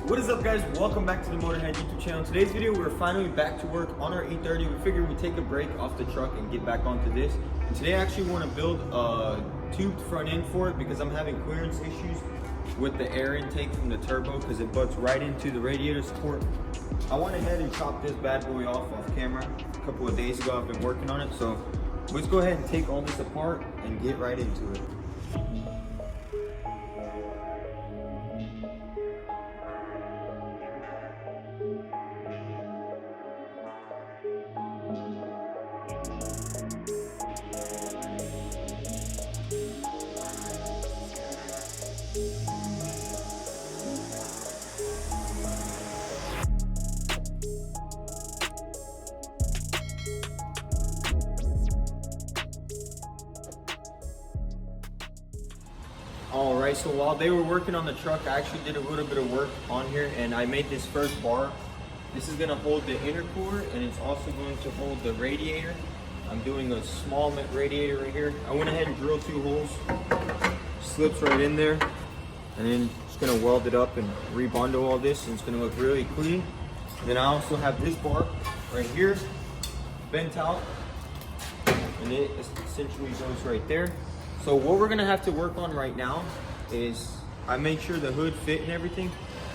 What is up, guys? Welcome back to the Motorhead YouTube channel. In today's video, we're finally back to work on our E30. We figured we'd take a break off the truck and get back onto this. And today I actually want to build a tubed front end for it because I'm having clearance issues with the air intake from the turbo because it butts right into the radiator support. I went ahead and chopped this bad boy off camera a couple of days ago. I've been working on it, so let's go ahead and take all this apart and get right into it. Alright, so while they were working on the truck, I actually did a little bit of work on here and I made this first bar. This is going to hold the intercooler and it's also going to hold the radiator. I'm doing a small radiator right here. I went ahead and drilled 2 holes, slips right in there, and then just going to weld it up and rebundle all this and it's going to look really clean. And then I also have this bar right here, bent out, and it essentially goes right there. So what we're gonna have to work on right now is I made sure the hood fit and everything.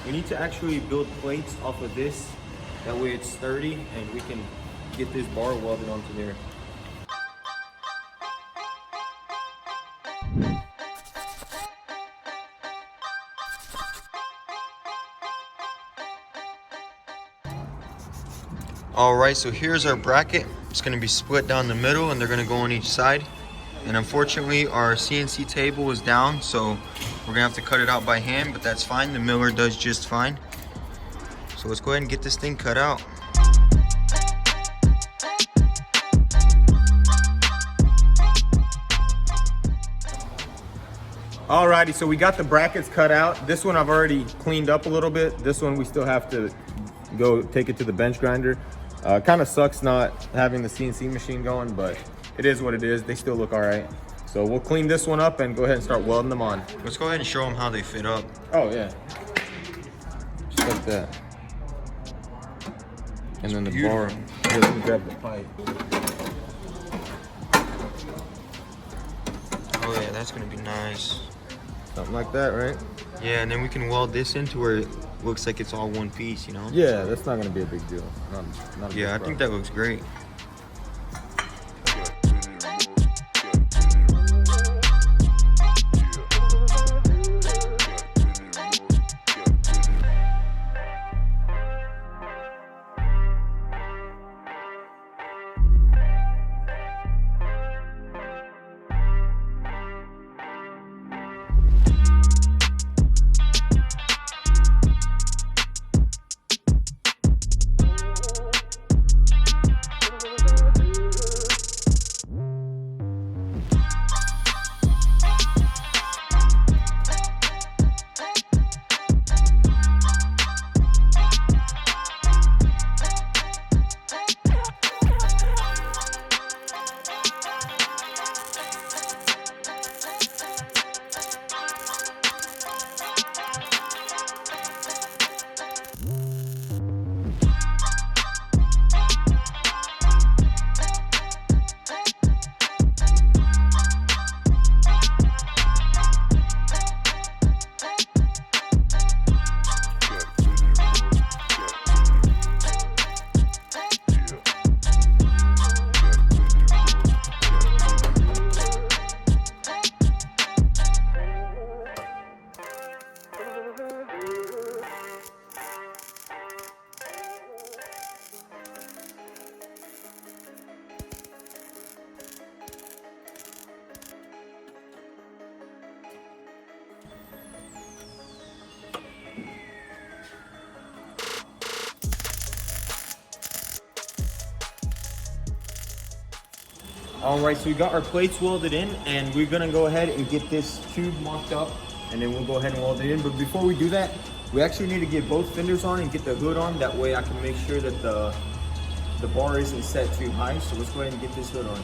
We need to actually build plates off of this. That way it's sturdy and we can get this bar welded onto there. All right, so here's our bracket. It's gonna be split down the middle and they're gonna go on each side. And unfortunately, our CNC table is down, so we're gonna have to cut it out by hand, but that's fine. The miller does just fine. So let's go ahead and get this thing cut out. Alrighty, so we got the brackets cut out. This one I've already cleaned up a little bit. This one we still have to go take it to the bench grinder. Kind of sucks not having the CNC machine going, but it is what it is. They still look all right. So we'll clean this one up and go ahead and start welding them on. Let's go ahead and show them how they fit up. Oh yeah, just like that. And then the bar, here, let me grab the pipe. Oh yeah, that's gonna be nice. Something like that, right? Yeah, and then we can weld this into where it looks like it's all one piece, you know? Yeah, that's not gonna be a big deal. Not a I think that looks great. All right, so we got our plates welded in and we're gonna go ahead and get this tube mocked up and then we'll go ahead and weld it in. But before we do that, we actually need to get both fenders on and get the hood on. That way I can make sure that the bar isn't set too high. So let's go ahead and get this hood on.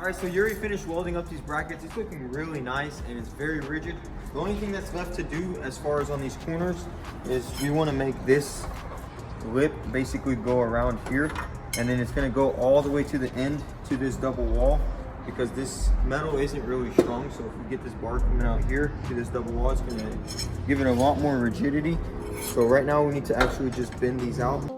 All right, so Yuri finished welding up these brackets. It's looking really nice and it's very rigid. The only thing that's left to do as far as on these corners is we want to make this lip basically go around here, and then it's going to go all the way to the end to this double wall, because this metal isn't really strong. So if we get this bar coming out here to this double wall, it's going to give it a lot more rigidity. So right now we need to actually just bend these out.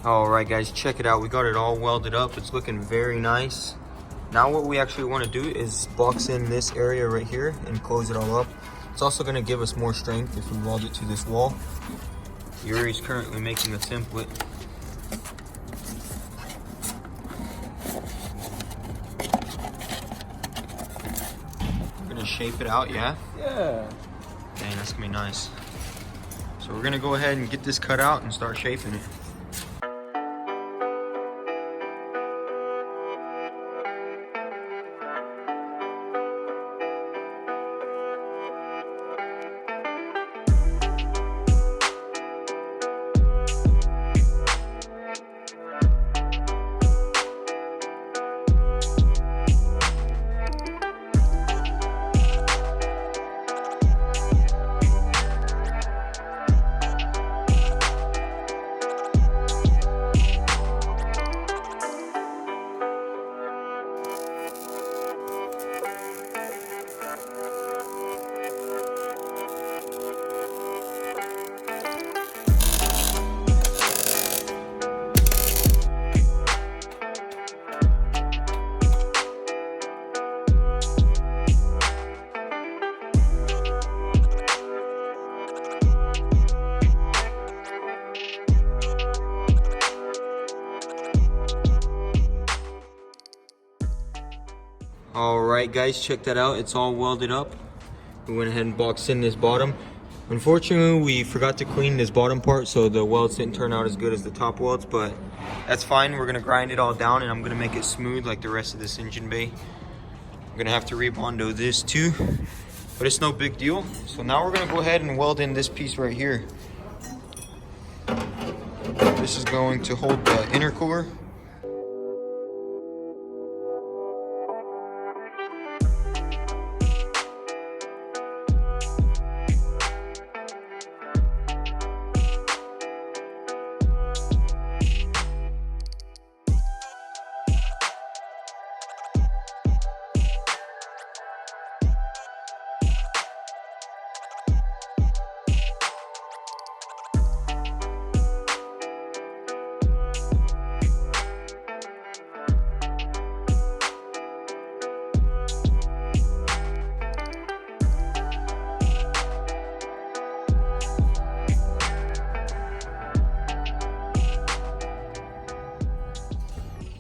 All right, guys, check it out. We got it all welded up. It's looking very nice. Now what we actually want to do is box in this area right here and close it all up. It's also going to give us more strength if we weld it to this wall. Yuri's currently making a template. We're going to shape it out, yeah? Yeah. Dang, that's going to be nice. So we're going to go ahead and get this cut out and start shaping it. All right, guys, check that out. It's all welded up. We went ahead and boxed in this bottom. Unfortunately, we forgot to clean this bottom part, so the welds didn't turn out as good as the top welds, but that's fine. We're gonna grind it all down and I'm gonna make it smooth like the rest of this engine bay. I'm gonna have to rebondo this too, but it's no big deal. So now we're gonna go ahead and weld in this piece right here. This is going to hold the intercooler.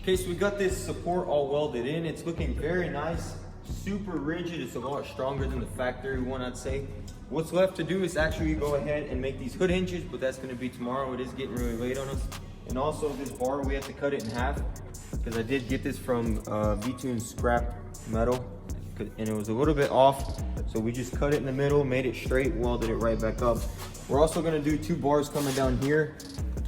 Okay, so we got this support all welded in. It's looking very nice, super rigid. It's a lot stronger than the factory one, I'd say. What's left to do is actually go ahead and make these hood hinges, but that's gonna be tomorrow. It is getting really late on us. And also this bar, we have to cut it in half because I did get this from V-Tune's scrap metal and it was a little bit off. So we just cut it in the middle, made it straight, welded it right back up. We're also gonna do 2 bars coming down here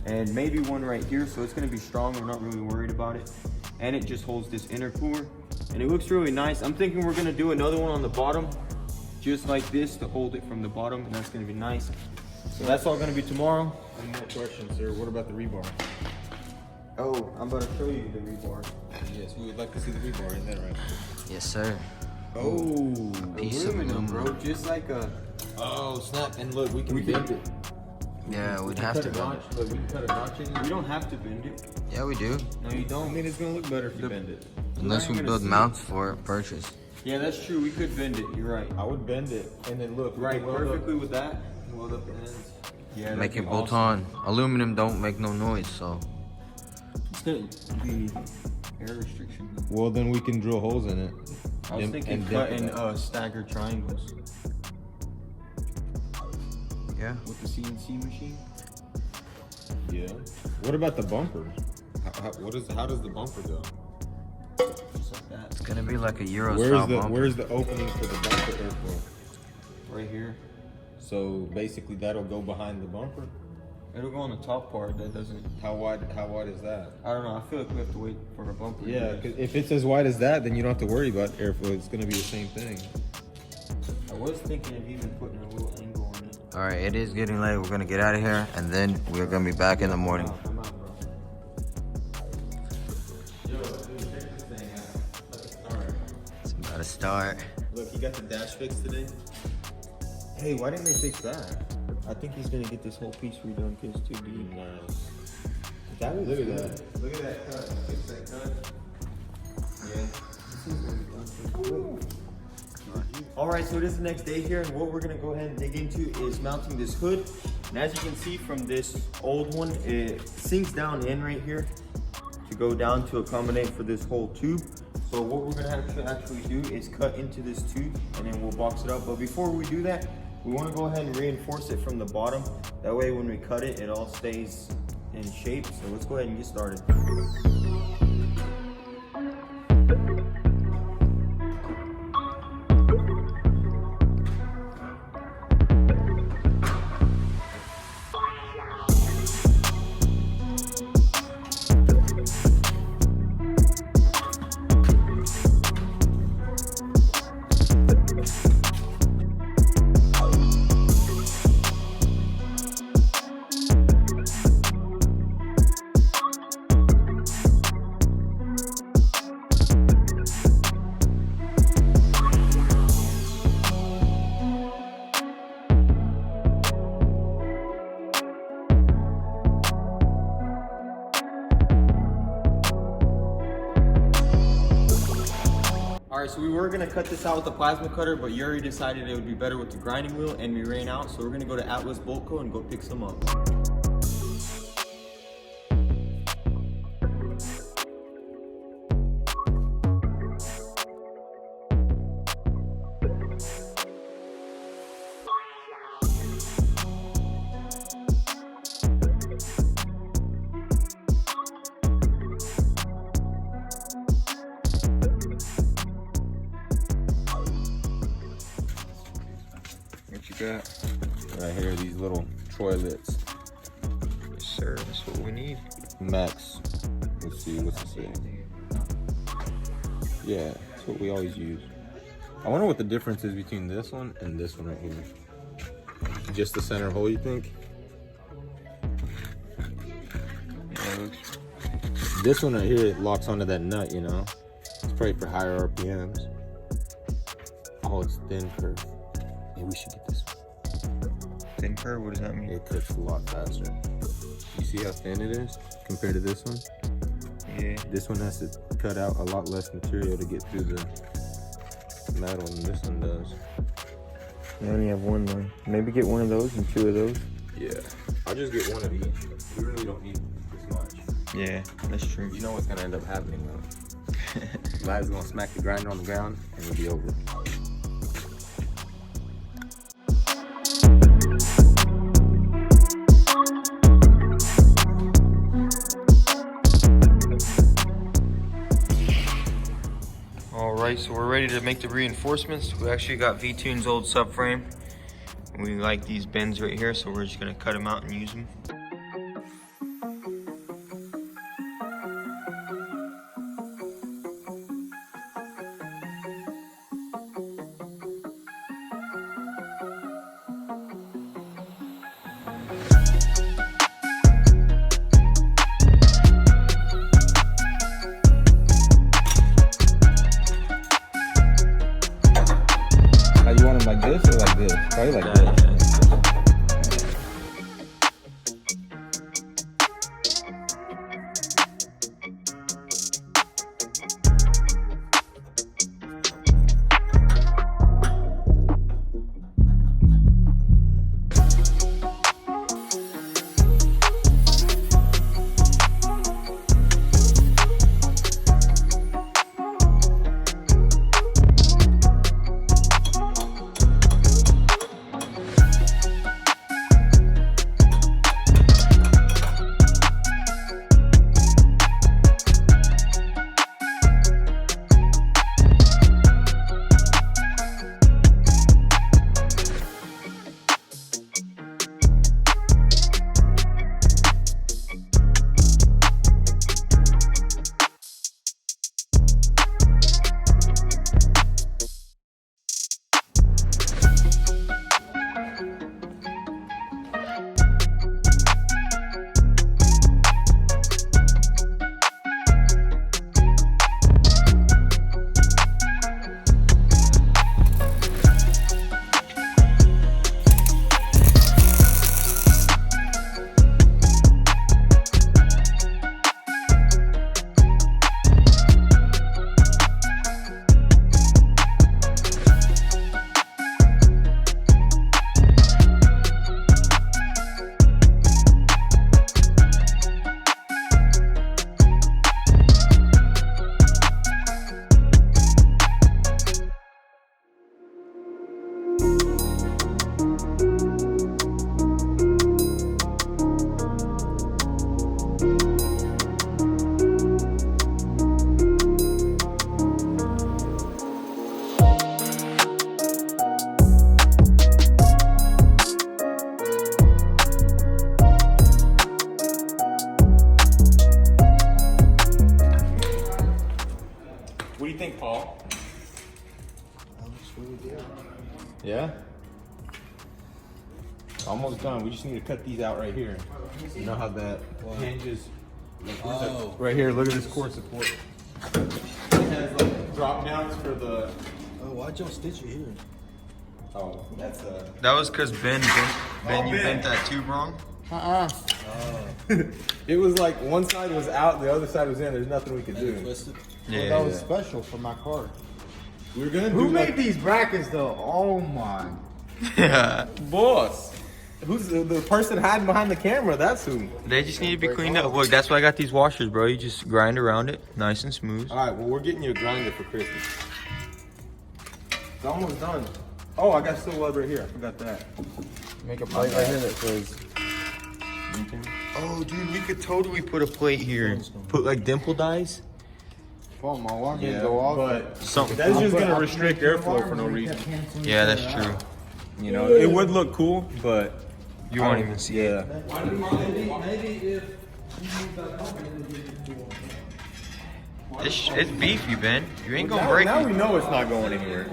and maybe one right here, so it's gonna be strong. We're not really worried about it. And it just holds this intercooler, and it looks really nice. I'm thinking we're gonna do another one on the bottom, just like this, to hold it from the bottom, and that's gonna be nice. So that's all gonna be tomorrow. One more question, sir. What about the rebar? Oh, I'm about to show you the rebar. Yes, we would like to see the rebar, isn't that right? Yes, sir. Oh, Piece of aluminum, bro, just like a... Oh, snap. And look, we can bend it. Yeah, we'd have to cut a bend notch. Look, we can cut a notch in it. You don't have to bend it. it. Yeah, we do. No, you I don't. mean, it's gonna look better if you bend it. Unless we gonna build see it. mounts for purchase. Yeah, that's true. We could bend it. You're right. I would bend it, and then look. we Right, can weld up- perfectly with that. Weld up the ends. Yeah, Make that'd it be bolt awesome. on. Aluminum don't make no noise, so. It's gonna be air restriction. Well, then we can drill holes in it. I was and- thinking and cut dip in it. staggered triangles Yeah. with the CNC machine. Yeah. What about the bumper? How does the bumper go? Just like that. It's gonna be like a Euro style bumper. Where's the opening for the bumper airflow? Right here. So basically, that'll go behind the bumper. It'll go on the top part. That doesn't. How wide is that? I don't know. I feel like we have to wait for a bumper. Yeah, because if it's as wide as that, then you don't have to worry about airflow. It's gonna be the same thing. I was thinking of even putting a little angle on it. All right, it is getting late. We're gonna get out of here, and then we're gonna be back in the morning. I'm out, bro. Yo, dude, check this thing out. Alright. It's about to start. Look, you got the dash fixed today? Hey, why didn't they fix that? I think he's gonna get this whole piece redone because it's too deep. Nice. That Look at that. Look at that cut. Fix that cut. All right, so it is the next day here, and what we're gonna go ahead and dig into is mounting this hood. And as you can see from this old one, it sinks down in right here to go down to accommodate for this whole tube. So what we're gonna have to actually do is cut into this tube, and then we'll box it up. But before we do that, we wanna go ahead and reinforce it from the bottom. That way when we cut it, it all stays in shape. So let's go ahead and get started. All right, so we were gonna cut this out with the plasma cutter, but Yuri decided it would be better with the grinding wheel, and we ran out, so we're gonna go to Atlas Bolt Co. and go pick some up. What you got? Right here, these little toilets. Yes, sir, that's what we need. Max. Let's see, what's it say? Yeah, that's what we always use. I wonder what the difference is between this one and this one right here. Just the center hole, you think? Yeah, it looks... This one right here locks onto that nut, you know? It's probably for higher RPMs. Oh, it's thin curve. Maybe we should get this one. Thin curve, what does that mean? It cooks a lot faster. You see how thin it is compared to this one? Yeah. This one has to cut out a lot less material to get through the metal than this one does. I only have one line. Maybe get one of those and two of those. Yeah. I'll just get one of each. We really don't need this much. Yeah, that's true. You know what's gonna end up happening though. Lad's gonna smack the grinder on the ground and it'll be over. Alright, so we're ready to make the reinforcements. We actually got V-Tune's old subframe. We like these bends right here, so we're just gonna cut them out and use them. How you want them, like this or like this? Probably like this. Yeah? Almost done. We just need to cut these out right here. You know how that hinges? Oh. Right here, look at this core support. It has like drop downs for the. Oh, why'd y'all stitch it here? Oh, that's That was because Ben, you bent that tube wrong. It was like one side was out, the other side was in. There's nothing we could do. Twisted. Yeah. That was special for my car. We were gonna do Who like, made these brackets though? Oh my. Yeah. boss. Who's the person hiding behind the camera? That's who. They just need to be cleaned up. Look, that's why I got these washers, bro. You just grind around it, nice and smooth. All right, well we're getting you a grinder for Christmas. It's almost done. Oh, I got steel web right here. I forgot that. Make a plate right here that says. Oh, dude, we could totally put a plate here. Put like dimple dies. Oh, my water didn't go off. but Something. that's just gonna restrict airflow for no reason. Yeah, that's true. You know, it would look cool, but You won't even see it. yeah. Maybe if you move that up, It's beefy, Ben. You ain't gonna Now, break now it. we know it's not going anywhere.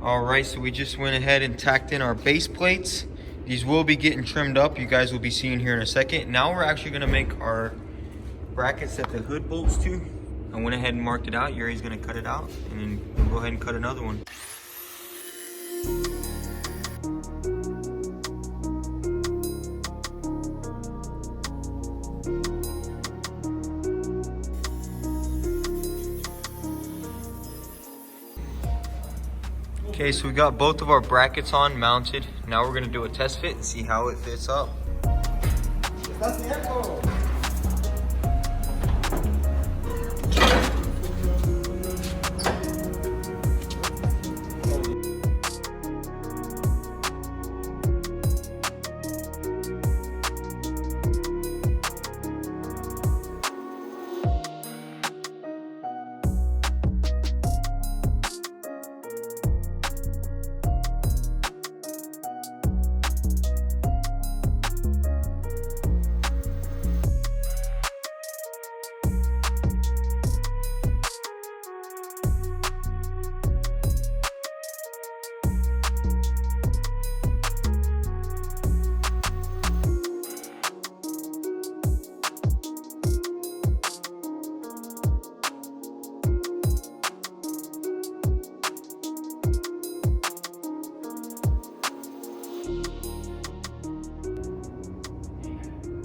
Alright, so we just went ahead and tacked in our base plates. These will be getting trimmed up. You guys will be seeing here in a second. Now we're actually gonna make our brackets that the hood bolts to. I went ahead and marked it out. Yuri's gonna cut it out, and then we'll go ahead and cut another one. Okay, so we got both of our brackets on mounted. Now we're gonna do a test fit and see how it fits up.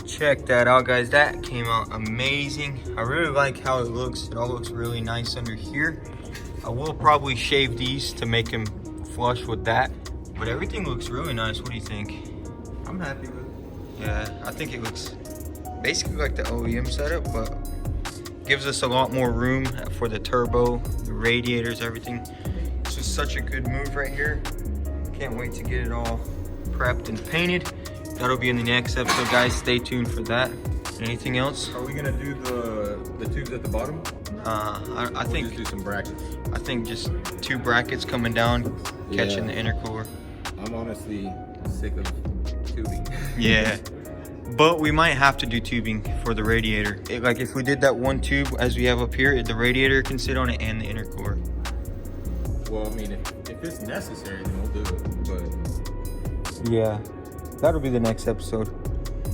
Check that out, guys. That came out amazing. I really like how it looks. It all looks really nice under here. I will probably shave these to make them flush with that, but everything looks really nice. What do you think? I'm happy with it. Yeah, I think it looks basically like the OEM setup, but gives us a lot more room for the turbo, the radiators, everything. It's just such a good move right here. Can't wait to get it all prepped and painted. That'll be in the next episode, guys. Stay tuned for that. Anything else? Are we gonna do the tubes at the bottom? I We'll think just do some brackets. I think just 2 brackets coming down, catching the intercooler. I'm honestly sick of tubing. Yeah. But we might have to do tubing for the radiator. Like if we did that one tube as we have up here, the radiator can sit on it and the inner core. Well, I mean, if it's necessary, then we'll do it. But Yeah, that'll be the next episode.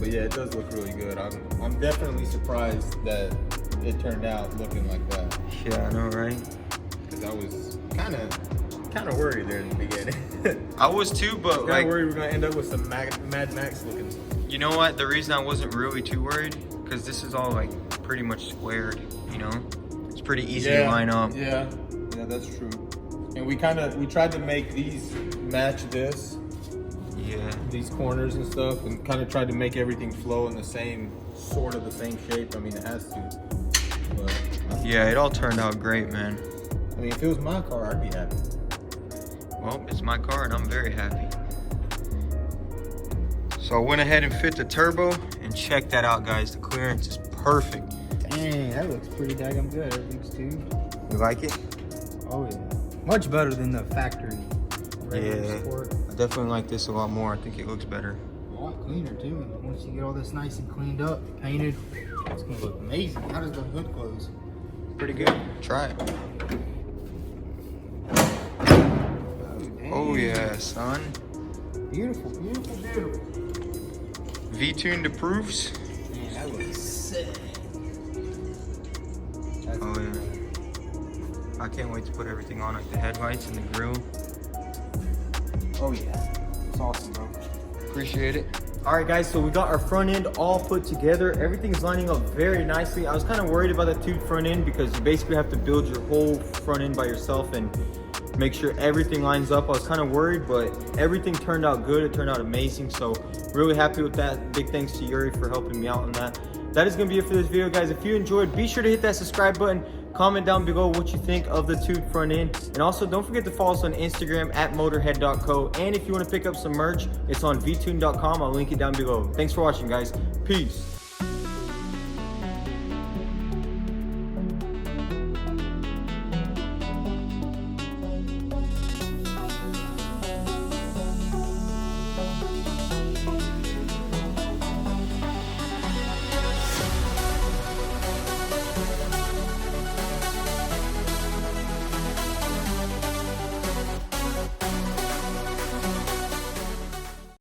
yeah, it does look really good. I'm definitely surprised that it turned out looking like that. Yeah, I know, right? Because I was kind of worried there in the beginning. I was too, but Kind like, of worried we're gonna end up with some Mad Max looking. you know what? The reason I wasn't really too worried, because this is all like pretty much squared, you know? It's pretty easy to line up. Yeah, that's true. And we tried to make these match this, Yeah. these corners and stuff, and kind of tried to make everything flow in the same shape. I mean, it has to. But Yeah, it all turned out great, man. I mean, if it was my car, I'd be happy. Well, it's my car and I'm very happy. So I went ahead and fit the turbo, and check that out, guys. The clearance is perfect. Dang, that looks pretty daggum good. Everything's tuned. You like it? Oh yeah. Much better than the factory. Yeah. Sport. I definitely like this a lot more. I think it looks better. A lot cleaner too. Once you get all this nice and cleaned up, painted, it's gonna look amazing. How does the hood close? Pretty good. Try it. Oh yeah, son. Beautiful, beautiful, beautiful. V-tuned approves. Man, that looks sick. Oh yeah. I can't wait to put everything on, like the headlights and the grill. Oh yeah. It's awesome, bro. Appreciate it. All right, guys, so we got our front end all put together. Everything's lining up very nicely. I was kind of worried about the tube front end because you basically have to build your whole front end by yourself and make sure everything lines up. I was kind of worried, but everything turned out good. It turned out amazing. So really happy with that. Big thanks to Yuri for helping me out on that. That is gonna be it for this video, guys. If you enjoyed, be sure to hit that subscribe button. Comment down below what you think of the tube front end. And also don't forget to follow us on Instagram at motorhead.co. And if you want to pick up some merch, it's on vtune.com. I'll link it down below. Thanks for watching, guys. Peace.